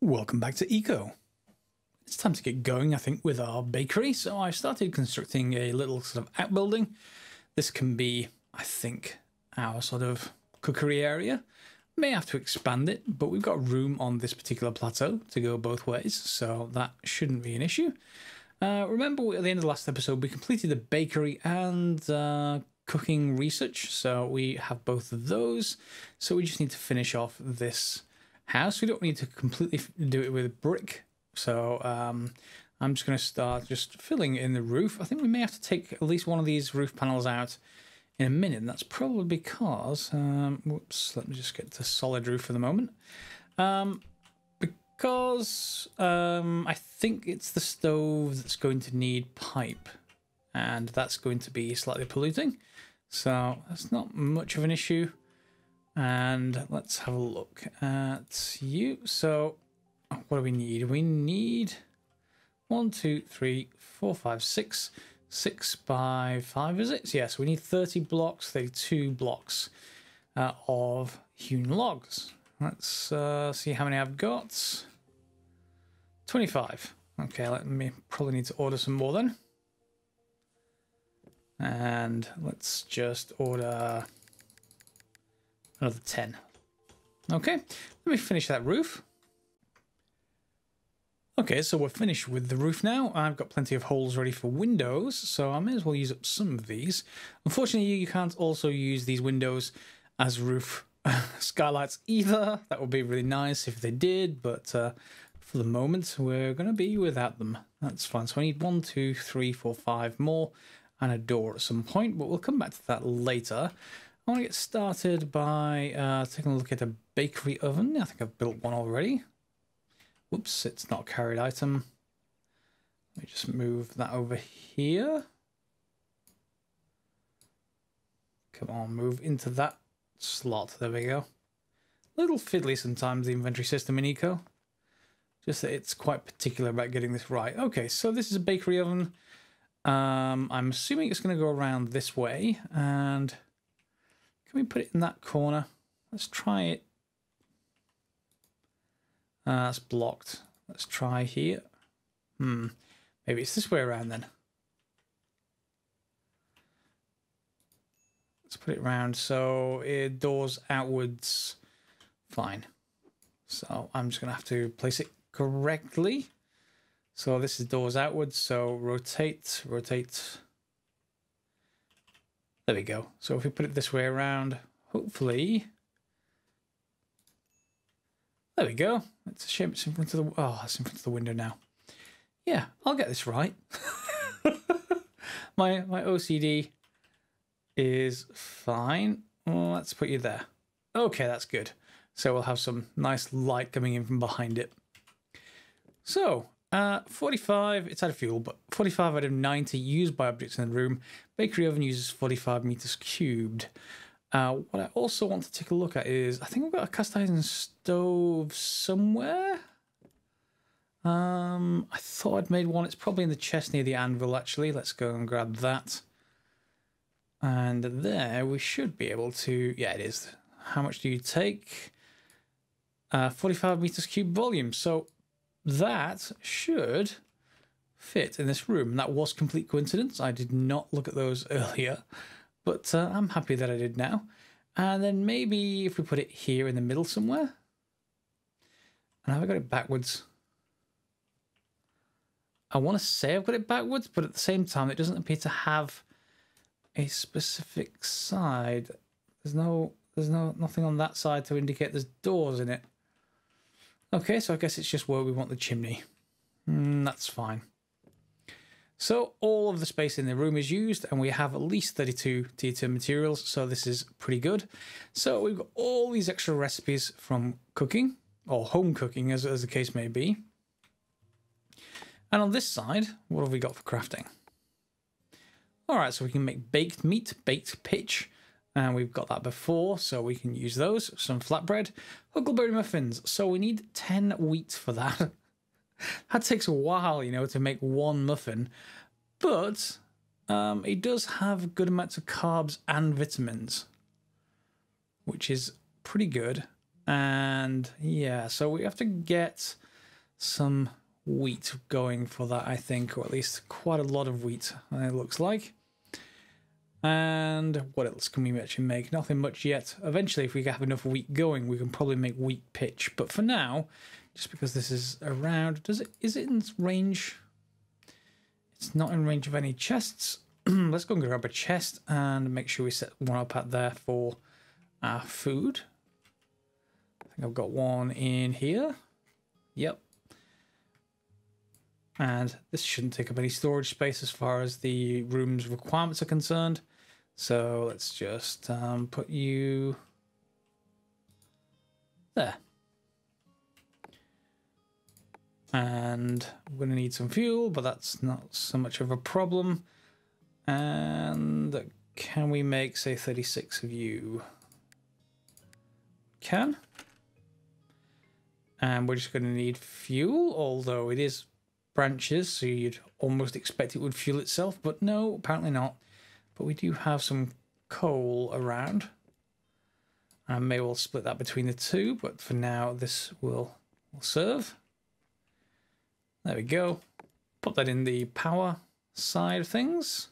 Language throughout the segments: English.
Welcome back to Eco. It's time to get going, I think, with our bakery. So I started constructing a little sort of outbuilding. This can be, I think, our sort of cookery area. May have to expand it, but we've got room on this particular plateau to go both ways, so that shouldn't be an issue. Remember, at the end of the last episode, we completed the bakery and cooking research, so we have both of those. So we just need to finish off this house. We don't need to completely do it with brick, so I'm just going to start just filling in the roof. I think we may have to take at least one of these roof panels out in a minute, and that's probably because whoops, let me just get to solid roof for the moment. Because I think it's the stove that's going to need pipe, and that's going to be slightly polluting, so that's not much of an issue. And let's have a look at you. So what do we need? We need 1, 2, 3, 4, 5, 6. 6 by 5, is it? Yes, we need 30 blocks, 32 blocks of hewn logs. Let's see how many I've got. 25. Okay, let me probably need to order some more then. And let's just order another 10. Okay, let me finish that roof. Okay, so we're finished with the roof now. I've got plenty of holes ready for windows, so I may as well use up some of these. Unfortunately, you can't also use these windows as roof skylights either. That would be really nice if they did, but for the moment, we're going to be without them. That's fine. So I need 1, 2, 3, 4, 5 more, and a door at some point, but we'll come back to that later. I want to get started by taking a look at a bakery oven. I think I've built one already. Whoops, it's not a carried item. Let me just move that over here. Come on, move into that slot. There we go. A little fiddly sometimes, the inventory system in Eco. Just that it's quite particular about getting this right. Okay, so this is a bakery oven. I'm assuming it's going to go around this way. And can we put it in that corner? Let's try it. That's blocked. Let's try here. Maybe it's this way around then. Let's put it around so it doors outwards. Fine. So I'm just going to have to place it correctly. So this is doors outwards, so rotate, rotate. There we go. So if we put it this way around, hopefully... There we go. It's a shame it's in front of the... Oh, it's in front of the window now. Yeah, I'll get this right. my OCD is fine. Well, let's put you there. Okay, that's good. So we'll have some nice light coming in from behind it. So, 45, it's out of fuel, but 45 out of 90 used by objects in the room. Bakery oven uses 45 meters cubed. What I also want to take a look at is, I think we've got a cast iron stove somewhere. I thought I'd made one. It's probably in the chest near the anvil, actually. Let's go and grab that. And there we should be able to... Yeah, it is. How much do you take? 45 meters cube volume. So that should fit in this room. That was complete coincidence. I did not look at those earlier. But I'm happy that I did now. And then maybe if we put it here in the middle somewhere. And have I got it backwards? I want to say I've got it backwards, but at the same time, it doesn't appear to have a specific side. There's nothing on that side to indicate there's doors in it. Okay, so I guess it's just where we want the chimney. That's fine. So all of the space in the room is used, and we have at least 32 E10 materials, so this is pretty good. So we've got all these extra recipes from cooking, or home cooking as the case may be. And on this side, what have we got for crafting? Alright, so we can make baked meat, baked pitch, and we've got that before, so we can use those. Some flatbread, huckleberry muffins, so we need 10 wheat for that. That takes a while, you know, to make one muffin, but it does have good amounts of carbs and vitamins, which is pretty good. And yeah, so we have to get some wheat going for that, I think, or at least quite a lot of wheat, it looks like. And what else can we actually make? Nothing much yet. Eventually, if we have enough wheat going, we can probably make wheat pitch. But for now, just because this is around, is it in range? It's not in range of any chests. Let's go and grab a chest and make sure we set one up out there for our food. I think I've got one in here. Yep. And this shouldn't take up any storage space as far as the room's requirements are concerned. So let's just put you there. And we're going to need some fuel, but that's not so much of a problem. And can we make, say, 36 of you? Can. And we're just going to need fuel, although it is branches, so you'd almost expect it would fuel itself, but no, apparently not. But we do have some coal around. I may well split that between the two, but for now this will serve. There we go. Put that in the power side of things.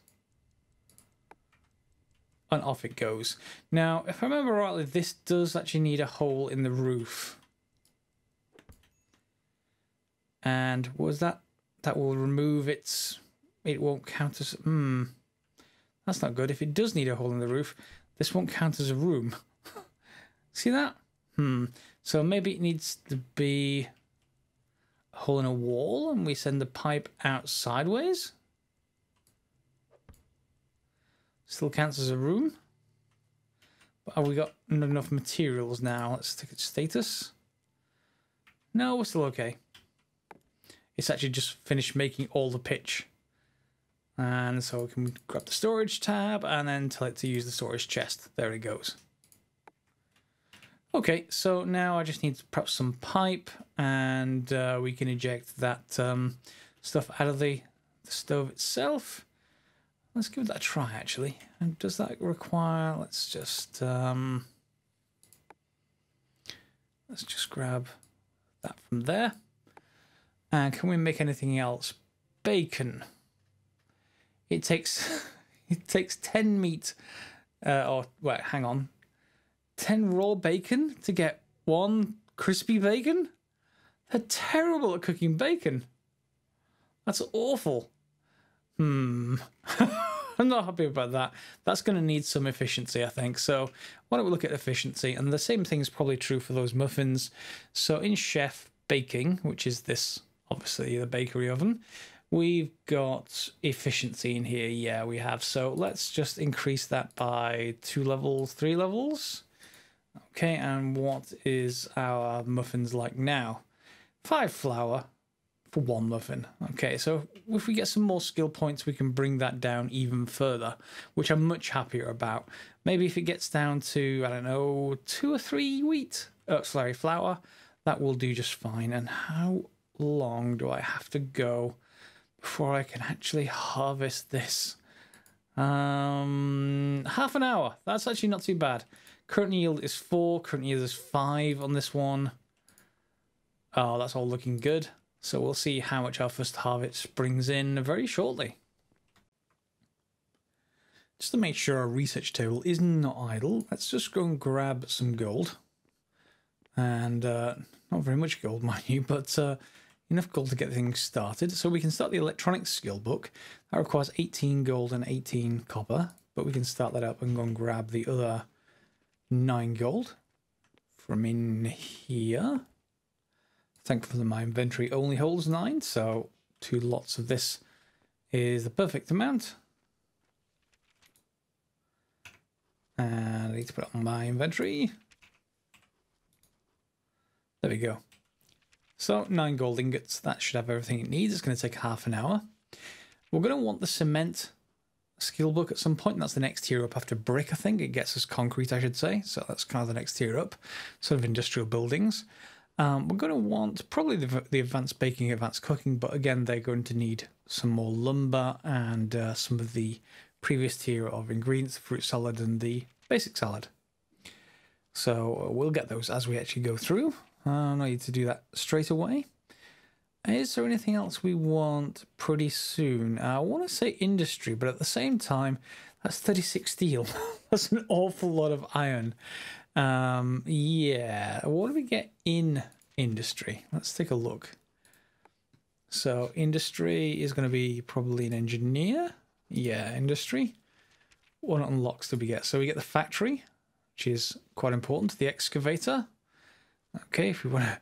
And off it goes. Now, if I remember rightly, this does actually need a hole in the roof. And was that will remove its... It won't count as... That's not good. If it does need a hole in the roof, this won't count as a room. See that? So maybe it needs to be a hole in a wall and we send the pipe out sideways. Still counts as a room. But have we got enough materials now? Let's take its status. No, we're still okay. It's actually just finished making all the pitch. And so we can grab the storage tab and then tell it to use the storage chest. There it goes. Okay, so now I just need perhaps some pipe and we can eject that stuff out of the stove itself. Let's give that a try, actually. And does that require... Let's just grab that from there. And can we make anything else? Bacon. It takes 10 meat, or wait, hang on, 10 raw bacon to get one crispy bacon. They're terrible at cooking bacon. That's awful. I'm not happy about that. That's going to need some efficiency, I think. So why don't we look at efficiency? And the same thing is probably true for those muffins. So in Chef Baking, which is this, obviously the bakery oven, we've got efficiency in here. Yeah, we have. So let's just increase that by 2 levels, 3 levels. Okay, and what is our muffins like now? 5 flour for 1 muffin. Okay, so if we get some more skill points, we can bring that down even further, which I'm much happier about. Maybe if it gets down to, I don't know, 2 or 3 flour, that will do just fine. And how long do I have to go before I can actually harvest this? Half an hour. That's actually not too bad. Current yield is 4. Current yield is 5 on this one. Oh, that's all looking good. So we'll see how much our first harvest brings in very shortly. Just to make sure our research table is not idle, let's just go and grab some gold. And not very much gold, mind you, but enough gold to get things started. So we can start the electronics skill book. That requires 18 gold and 18 copper, but we can start that up and go and grab the other 9 gold from in here. Thankfully, my inventory only holds 9, so 2 lots of this is the perfect amount. And I need to put it on my inventory. There we go. So 9 gold ingots, that should have everything it needs. It's going to take half an hour. We're going to want the cement skill book at some point. That's the next tier up after brick, I think. It gets us concrete, I should say. So that's kind of the next tier up, sort of industrial buildings. We're going to want probably the advanced baking, advanced cooking, but again, they're going to need some more lumber and some of the previous tier of ingredients, the fruit salad and the basic salad. So we'll get those as we actually go through. I need to do that straight away. Is there anything else we want pretty soon? I want to say industry, but at the same time, that's 36 steel. That's an awful lot of iron. Yeah, what do we get in industry? Let's take a look. So industry is going to be probably an engineer. Yeah, industry. What unlocks do we get? So we get the factory, which is quite important. The excavator. Okay, if we want to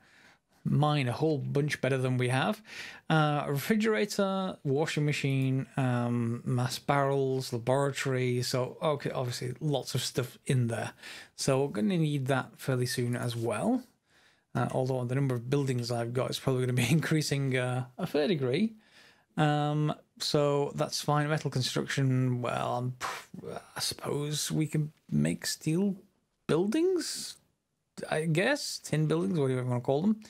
mine a whole bunch better than we have. Refrigerator, washing machine, mass barrels, laboratory. So, okay, obviously lots of stuff in there. So we're going to need that fairly soon as well. Although the number of buildings I've got is probably going to be increasing a fair degree. So that's fine. Metal construction, well, I suppose we can make steel buildings, I guess. Tin buildings, whatever you want to call them.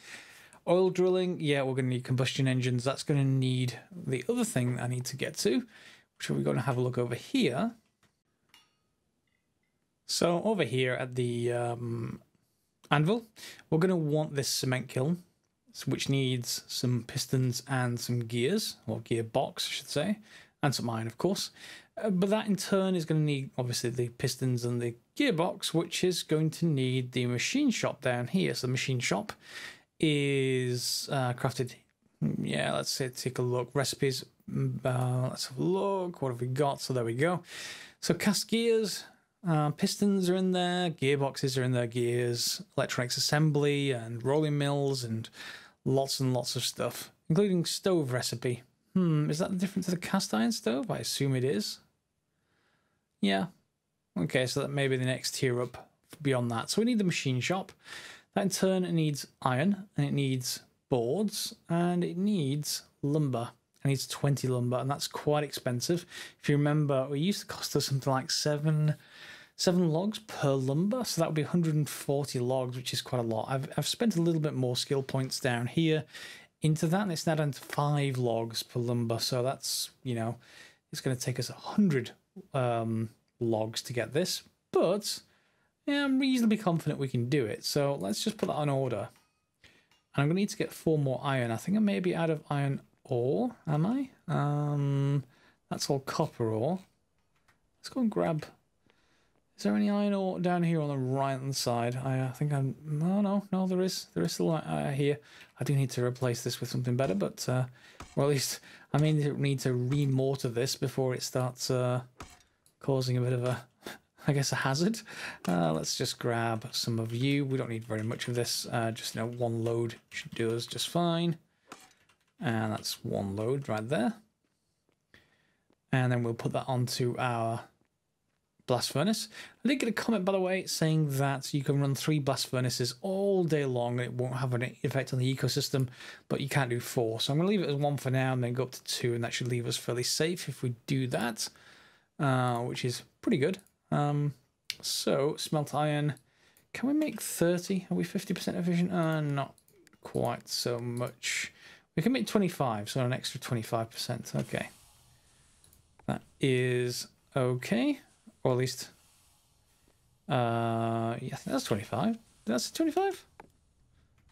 Oil drilling, yeah, we're going to need combustion engines. That's going to need the other thing I need to get to, which we're going to have a look over here. So over here at the anvil, we're going to want this cement kiln, which needs some pistons and some gears, or gearbox, I should say, and some iron, of course. But that in turn is going to need, obviously, the pistons and the gearbox, which is going to need the machine shop down here. So the machine shop is crafted. Yeah, let's say take a look. Recipes. Let's have a look. What have we got? So there we go. So cast gears. Pistons are in there, gearboxes are in there, gears, electronics assembly, and rolling mills, and lots of stuff, including stove recipe. Is that different to the cast iron stove? I assume it is. Yeah. Okay, so that may be the next tier up beyond that. So we need the machine shop. That in turn, it needs iron, and it needs boards, and it needs lumber. It needs 20 lumber, and that's quite expensive. If you remember, it used to cost us something like seven logs per lumber, so that would be 140 logs, which is quite a lot. I've spent a little bit more skill points down here into that, and it's now down to 5 logs per lumber, so that's, you know, it's going to take us 100 logs to get this, but yeah, I'm reasonably confident we can do it. So let's just put that on order, and I'm going to need to get 4 more iron. I think I may be out of iron ore, am I? That's all copper ore. Let's go and grab. Is there any iron ore down here on the right hand side? I think I'm... No, there is. There is still here. I do need to replace this with something better, but... or at least I may need to re-mortar this before it starts causing a bit of a... I guess a hazard. Let's just grab some of you. We don't need very much of this. Just, you know, 1 load should do us just fine. And that's 1 load right there. And then we'll put that onto our blast furnace. I did get a comment, by the way, saying that you can run 3 blast furnaces all day long and it won't have an effect on the ecosystem, but you can't do 4. So I'm going to leave it as 1 for now and then go up to 2, and that should leave us fairly safe if we do that, which is pretty good. So smelt iron. Can we make 30? Are we 50% efficient? Not quite so much. We can make 25, so an extra 25%. Okay. That is okay. Or at least, yeah, I think that's 25. Did that say 25?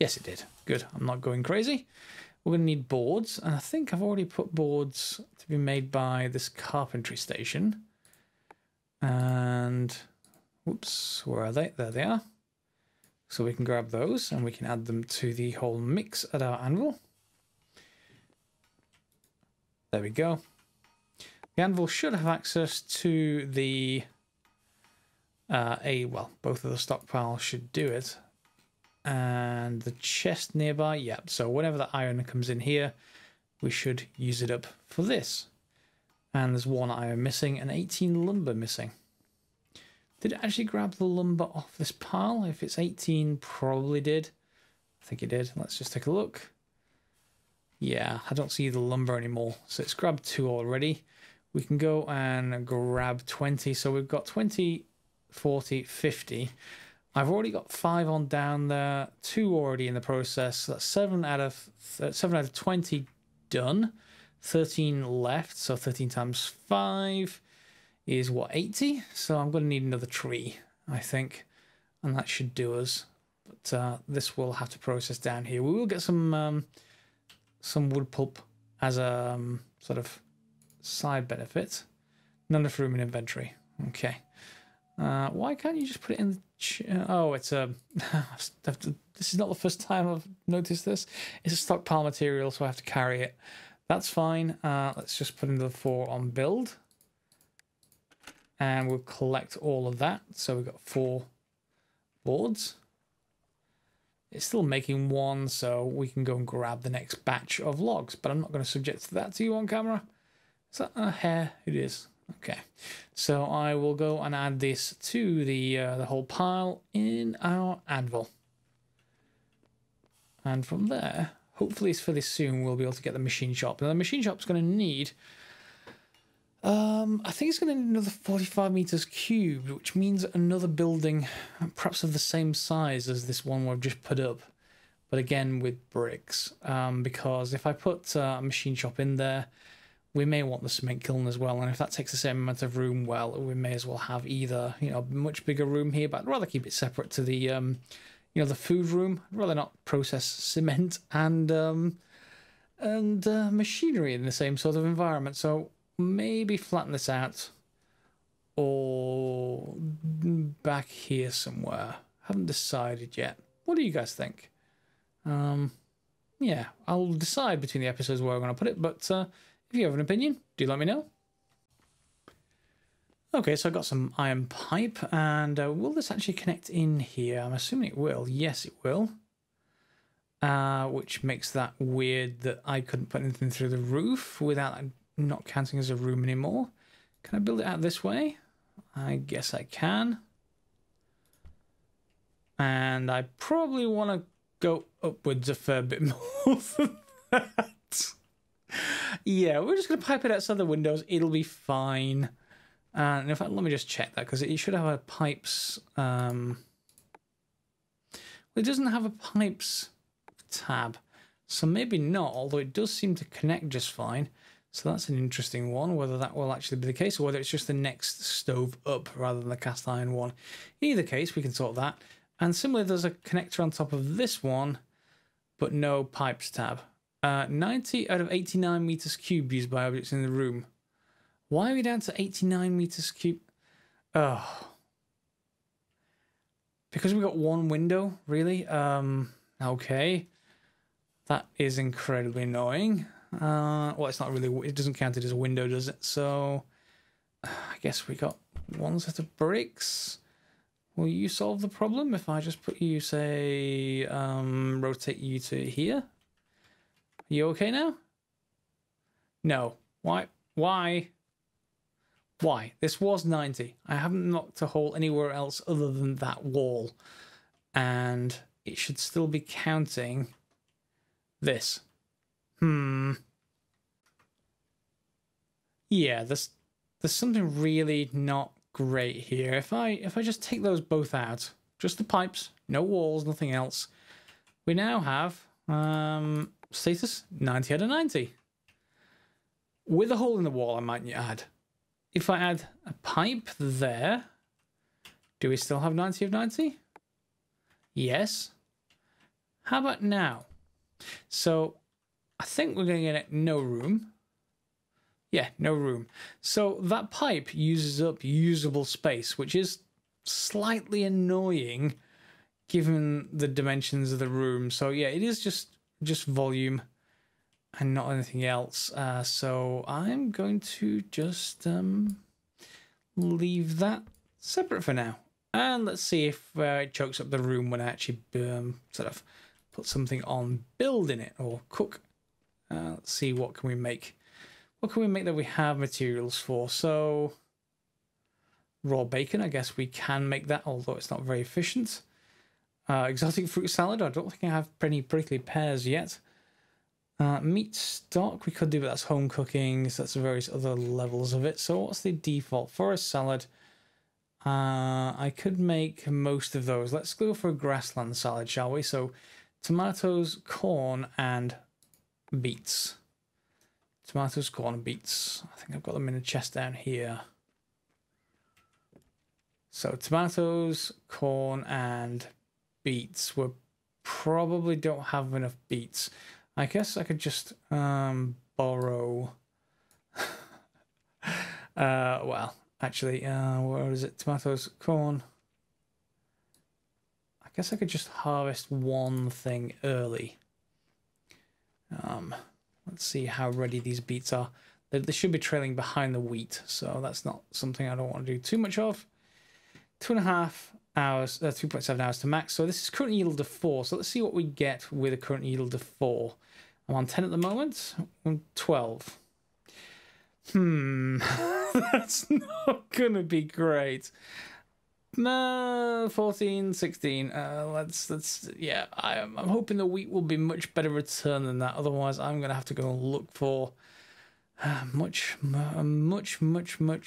Yes, it did. Good. I'm not going crazy. We're going to need boards, and I think I've already put boards to be made by this carpentry station. And, whoops, where are they? There they are. So we can grab those, and we can add them to the whole mix at our anvil. There we go. The anvil should have access to the well, both of the stockpiles should do it. And the chest nearby, yep. So whenever the iron comes in here, we should use it up for this. And there's 1 iron missing and 18 lumber missing. Did it actually grab the lumber off this pile? If it's 18, probably did. I think it did. Let's just take a look. Yeah, I don't see the lumber anymore. So it's grabbed 2 already. We can go and grab 20. So we've got 20, 40, 50. I've already got 5 on down there, 2 already in the process. So that's 7 out of 20 done. 13 left. So 13 times 5 is what, 80? So I'm going to need another tree, I think. And that should do us. But this will have to process down here. We will get some some wood pulp as a sort of side benefit. Not enough room in inventory. Okay. Why can't you just put it in the... oh, it's a... this is not the first time I've noticed this. It's a stockpile material, so I have to carry it. That's fine. Let's just put into the 4 on build. And we'll collect all of that. So we've got 4 boards. It's still making 1, so we can go and grab the next batch of logs. But I'm not going to subject that to you on camera. Is that a hair? It is. Okay. So I will go and add this to the whole pile in our anvil. And from there, hopefully fairly soon, we'll be able to get the machine shop. Now the machine shop's going to need... I think it's going to need another 45 meters cubed, which means another building, perhaps of the same size as this one we've just put up, but again with bricks. Because if I put a machine shop in there, we may want the cement kiln as well, and if that takes the same amount of room, well, we may as well have either, you know, a much bigger room here, but I'd rather keep it separate to the, you know, the food room. I'd rather not process cement and machinery in the same sort of environment. So maybe flatten this out or back here somewhere. Haven't decided yet. What do you guys think? Yeah, I'll decide between the episodes where I'm going to put it, but if you have an opinion, do let me know. Okay, so I got some iron pipe, and will this actually connect in here? I'm assuming it will. Yes, it will. Which makes that weird that I couldn't put anything through the roof without not counting as a room anymore. Can I build it out this way? I guess I can. And I probably want to go upwards a fair bit more than that. Yeah, we're just going to pipe it outside the windows. It'll be fine. And in fact, let me just check that, because it should have a pipes... well, it doesn't have a pipes tab. So maybe not, although it does seem to connect just fine. So that's an interesting one, whether that will actually be the case or whether it's just the next stove up rather than the cast iron one. In either case, we can sort that. And similarly, there's a connector on top of this one, but no pipes tab. 90 out of 89 meters cubed used by objects in the room. Why are we down to 89 meters cubed? Oh. Because we've got one window, really? Okay. That is incredibly annoying. Well, it's not really, it doesn't count it as a window, does it? So I guess we got one set of bricks. Will you solve the problem if I just put you, say, rotate you to here? Are you okay now? No. Why? Why? Why? This was 90. I haven't knocked a hole anywhere else other than that wall. And it should still be counting this. Yeah, there's something really not great here. If I just take those both out, just the pipes, no walls, nothing else, we now have status 90 out of 90. With a hole in the wall, I might add. If I add a pipe there, do we still have 90 of 90? Yes. How about now? So I think we're going to get no room. Yeah, no room. So that pipe uses up usable space, which is slightly annoying given the dimensions of the room. So yeah, it is just volume and not anything else. So I'm going to just leave that separate for now. And let's see if it chokes up the room when I actually sort of put something on build in it or cook. Let's see, what can we make? What can we make that we have materials for? So raw bacon, I guess we can make that, although it's not very efficient. Exotic fruit salad, I don't think I have any prickly pears yet. Meat stock, we could do, but that's home cooking, so that's various other levels of it. So what's the default for a salad? I could make most of those. Let's go for a grassland salad, shall we? So tomatoes, corn, and beets. Tomatoes, corn, and beets. I think I've got them in a chest down here. So tomatoes, corn, and beets. We probably don't have enough beets. I guess I could just borrow. Well, actually, where is it? Tomatoes, corn. I guess I could just harvest one thing early. Let's see how ready these beets are. They should be trailing behind the wheat, so that's not something I don't want to do too much of. 2.5 hours, 2.7 hours to max. So this is current yield of 4. So let's see what we get with a current yield of 4. I'm on 10 at the moment. I'm 12. That's not gonna be great. No, 14, 16. Yeah. I'm hoping the wheat will be much better return than that. Otherwise, I'm gonna have to go and look for much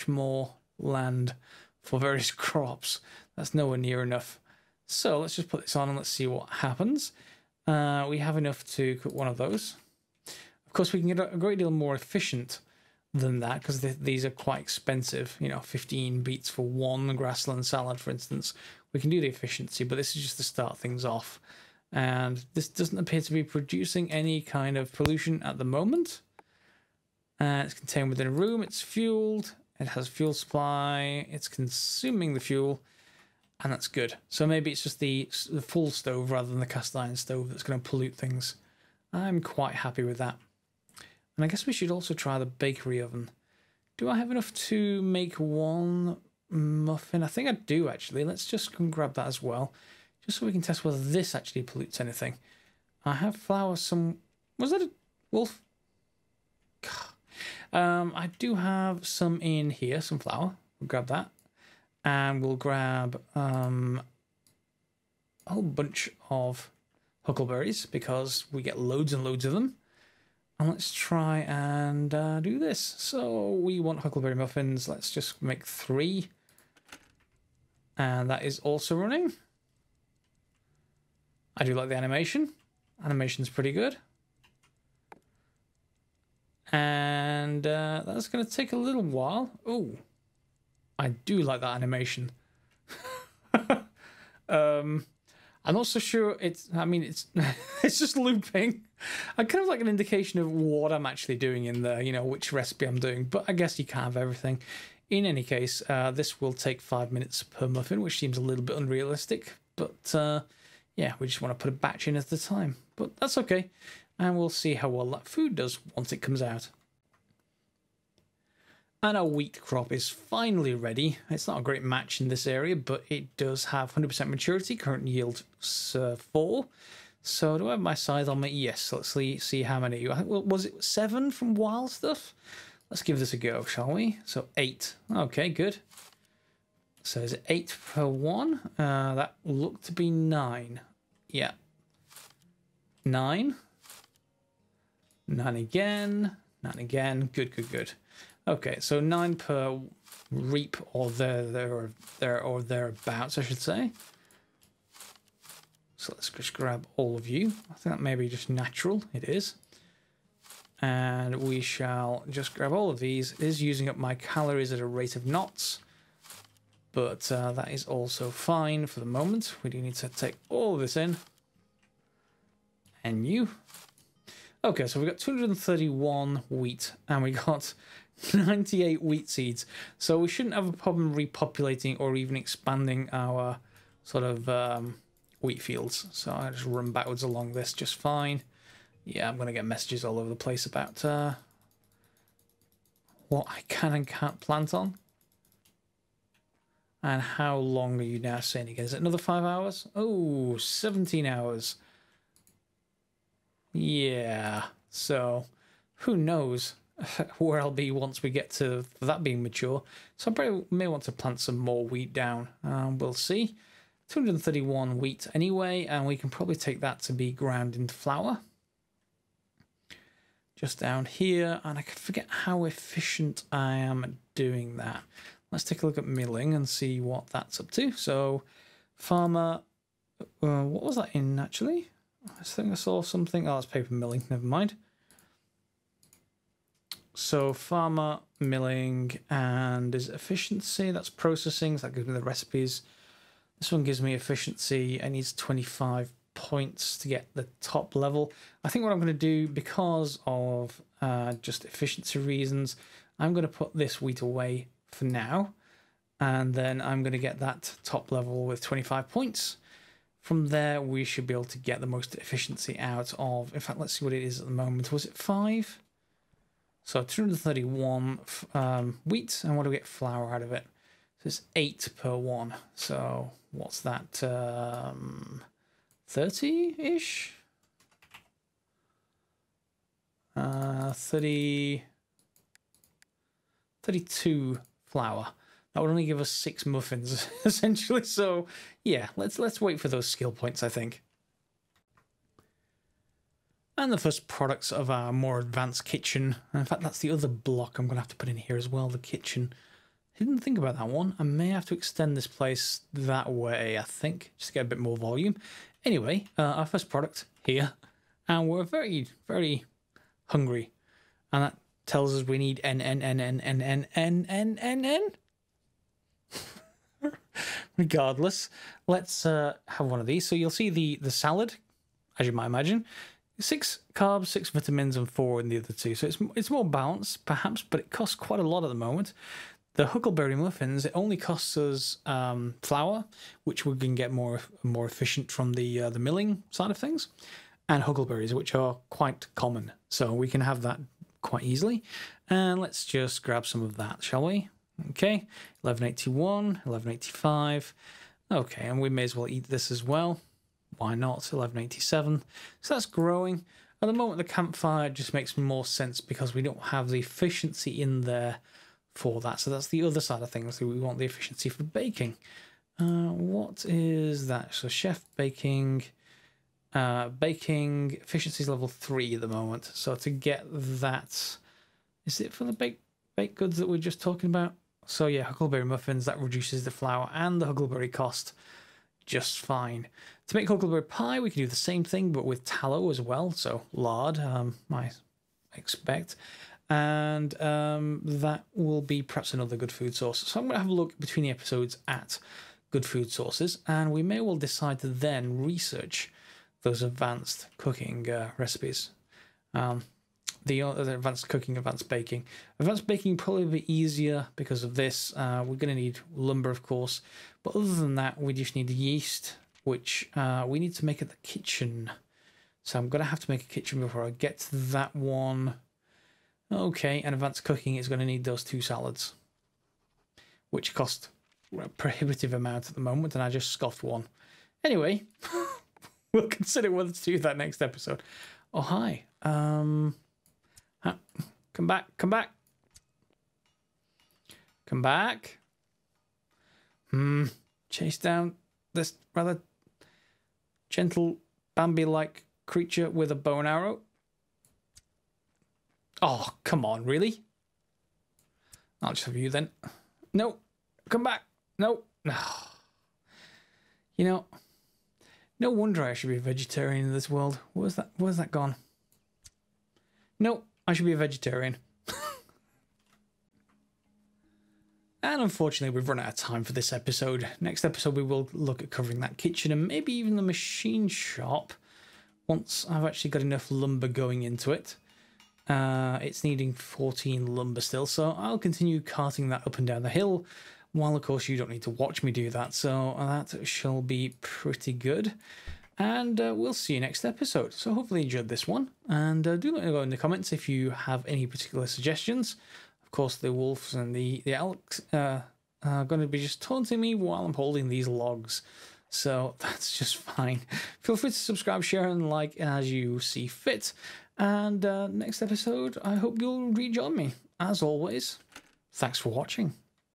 more land for various crops. That's nowhere near enough. So let's just put this on and let's see what happens. We have enough to cook one of those. Of course, we can get a great deal more efficient than that because these are quite expensive. You know, 15 beets for one grassland salad, for instance. We can do the efficiency, but this is just to start things off. And this doesn't appear to be producing any kind of pollution at the moment. It's contained within a room. It's fueled. It has fuel supply. It's consuming the fuel, and that's good. So maybe it's just the full stove rather than the cast iron stove that's going to pollute things. I'm quite happy with that. And I guess we should also try the bakery oven. Do I have enough to make one muffin? I think I do, actually. Let's just come grab that as well, just so we can test whether this actually pollutes anything. I have flour some... Was that a wolf? I do have some in here, some flour. We'll grab that. And we'll grab a whole bunch of huckleberries because we get loads and loads of them. And let's try and do this. So we want huckleberry muffins. Let's just make 3. And that is also running. I do like the animation. Animation's pretty good. And that's going to take a little while. Oh, I do like that animation. I'm not so sure it's... I mean, it's it's just looping. I kind of like an indication of what I'm actually doing in there, you know, which recipe I'm doing. But I guess you can't have everything. In any case, this will take 5 minutes per muffin, which seems a little bit unrealistic. But yeah, we just want to put a batch in at a time. But that's okay. And we'll see how well that food does once it comes out. And our wheat crop is finally ready. It's not a great match in this area, but it does have 100% maturity. Current yield 4. So do I have my scythe on me? Yes, let's see how many. I think, was it 7 from wild stuff? Let's give this a go, shall we? So 8. Okay, good. So is it 8 per one? That looked to be 9. Yeah. 9. 9 again. 9 again. Good, good, good. Okay, so 9 per reap or thereabouts, I should say. So let's just grab all of you. I think that may be just natural. It is. And we shall just grab all of these. It is using up my calories at a rate of knots. But that is also fine for the moment. We do need to take all of this in. And you. Okay, so we got 231 wheat. And we got 98 wheat seeds. So we shouldn't have a problem repopulating or even expanding our sort of wheat fields. So I just run backwards along this just fine. Yeah, I'm going to get messages all over the place about what I can and can't plant on. And how long are you now saying again? Is it another 5 hours? Oh, 17 hours. Yeah, so who knows where I'll be once we get to that being mature. So I probably may want to plant some more wheat down. We'll see. 231 wheat anyway, and we can probably take that to be ground into flour. Just down here, and I can forget how efficient I am doing that. Let's take a look at milling and see what that's up to. So, farmer, what was that in actually? I think I saw something. Oh, it's paper milling. Never mind. So, farmer milling and is it efficiency? That's processing. So that gives me the recipes. This one gives me efficiency. It needs 25 points to get the top level. I think what I'm going to do, because of just efficiency reasons, I'm going to put this wheat away for now, and then I'm going to get that top level with 25 points. From there, we should be able to get the most efficiency out of... In fact, let's see what it is at the moment. Was it 5? So 231 wheat, and what do we get flour out of it? So it's 8 per one. So what's that? 30-ish? 32 flour. That would only give us 6 muffins, essentially. So yeah, let's wait for those skill points, I think. And the first products of our more advanced kitchen. In fact, that's the other block I'm going to have to put in here as well, the kitchen. I didn't think about that one. I may have to extend this place that way, I think, just to get a bit more volume. Anyway, our first product here. And we're very, very hungry. And that tells us we need N. Regardless, let's have one of these. So you'll see the salad, as you might imagine. 6 carbs, 6 vitamins, and 4 in the other 2. So it's more balanced, perhaps, but it costs quite a lot at the moment. The huckleberry muffins, it only costs us flour, which we can get more efficient from the milling side of things, and huckleberries, which are quite common. So we can have that quite easily. And let's just grab some of that, shall we? Okay, 1181, 1185. Okay, and we may as well eat this as well. Why not? 1187. So that's growing. At the moment, the campfire just makes more sense because we don't have the efficiency in there for that. So that's the other side of things. So we want the efficiency for baking. What is that? So chef baking. Baking efficiency is level 3 at the moment. So to get that, is it for the baked goods that we're just talking about? So yeah, huckleberry muffins, that reduces the flour and the huckleberry cost just fine. To make huckleberry pie, we can do the same thing, but with tallow as well. So lard, I expect. And that will be perhaps another good food source. So I'm going to have a look between the episodes at good food sources, and we may well decide to then research those advanced cooking recipes. The advanced cooking, advanced baking. Advanced baking probably be easier because of this. We're going to need lumber, of course. But other than that, we just need yeast, which we need to make at the kitchen. So I'm going to have to make a kitchen before I get to that one. Okay, and advanced cooking is going to need those 2 salads, which cost a prohibitive amount at the moment, and I just scoffed one. Anyway, we'll consider whether to do that next episode. Oh, hi. Come back. Come back. Chase down this rather gentle Bambi-like creature with a bow and arrow. Oh, come on, really? I'll just have you then. No, come back. No. You know, no wonder I should be a vegetarian in this world. Where's that gone? No, I should be a vegetarian. And unfortunately, we've run out of time for this episode. Next episode, we will look at covering that kitchen and maybe even the machine shop once I've actually got enough lumber going into it. It's needing 14 lumber still, so I'll continue carting that up and down the hill, while of course you don't need to watch me do that, so that shall be pretty good. And we'll see you next episode. So hopefully you enjoyed this one, and do let me know in the comments if you have any particular suggestions. Of course, the wolves and the elks are going to be just taunting me while I'm holding these logs, so that's just fine. Feel free to subscribe, share, and like as you see fit. And next episode, I hope you'll rejoin me. As always, thanks for watching.